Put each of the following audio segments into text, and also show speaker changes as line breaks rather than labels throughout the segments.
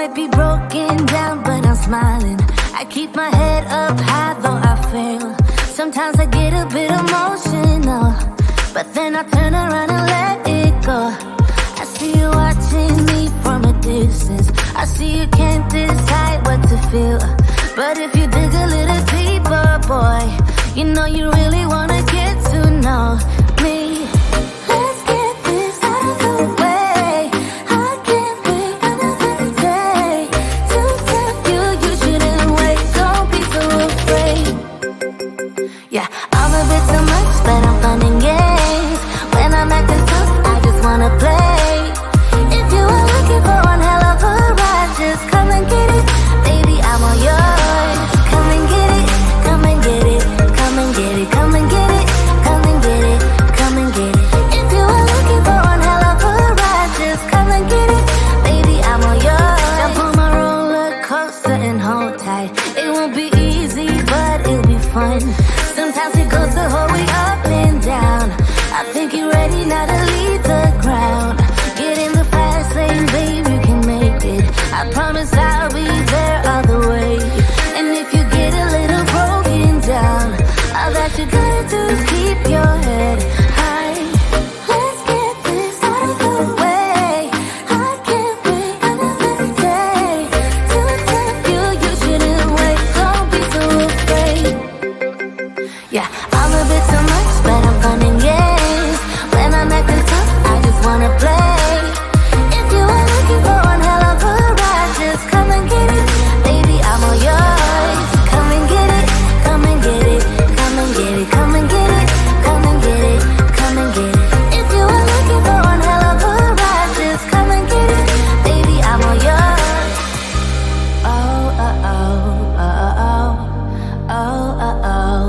might be broken down, but I'm smiling. I keep my head up high, though I fail. Sometimes I get a bit emotional, but then I turn around and let it go. I see you watching me from a distance. I see you can't decide what feel. But if you dig a little deeper, boy, you know you really wanna get to know me. Let's get this out of the way. I can't wait another day to tell you you shouldn't wait. Don't be so afraid. Yeah, I'm a bit too much, but I'm fun and games. When I'm acting tough, I just wanna play. If you are looking for one hell of a ride, just come and get it. Baby, I'm all yours. Come and get it, come and get it, come and get it, come and get it, come and get it, come and get it. If you are looking for one hell of a ride, just come and get it. Baby, I'm all yours. Jump on my roller coaster and hold tight. It won't be easy, but it'll be fun. Sometimes it goes the whole way up and down. I think you're ready now to leave the ground. Get in the fast lane, babe, you can make it. I promise I'll be there all the way. And if you get a little broken down, all that you gotta do is keep your head high. Let's get this out of the way. I can't wait another day to tell you you shouldn't wait. Don't be so afraid. Yeah, I'm a bit too much, but I'm fun and games. When I'm acting tough, I just wanna play. If you are looking for one hell of a ride, just come and get it. Baby, I'm all yours. Come and get it, come and get it, come and get it, come and get it, come and get it, come and get it. If you are looking for one hell of a ride, just come and get it. Baby, I'm all yours. Oh, oh, oh, oh, oh, oh, oh, oh, oh,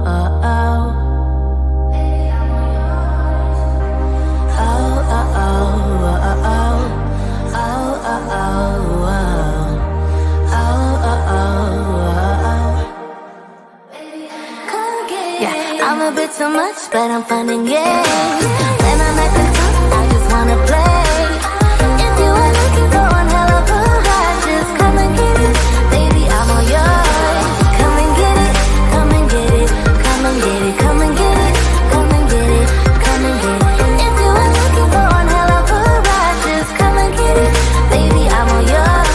oh, oh, oh, oh, oh. Yeah, I'm a bit too much, but I'm fun and games. When I'm acting tough, I just wanna play. If you are looking for one hell of a ride, just come and get it. Baby, I'm all yours. Come and get it, come and get it, come and get it, come and get it, come and get it, come and get it. If you are looking for one hell of a ride, just come and get it. Baby, I'm all yours.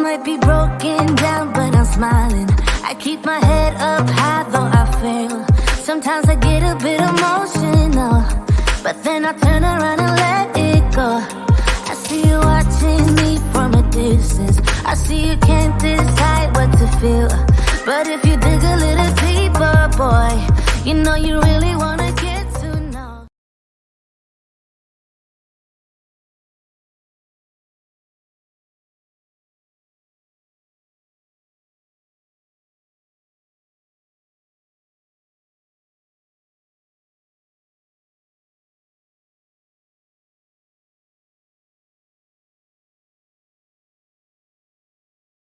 might be broken down, but I'm smiling. I keep my head up high, though I fail. Sometimes I get a bit emotional, but then I turn around and let it go. I see you watching me from a distance. I see you can't decide what to feel. But if you dig a little deeper, boy, you know you really wanna get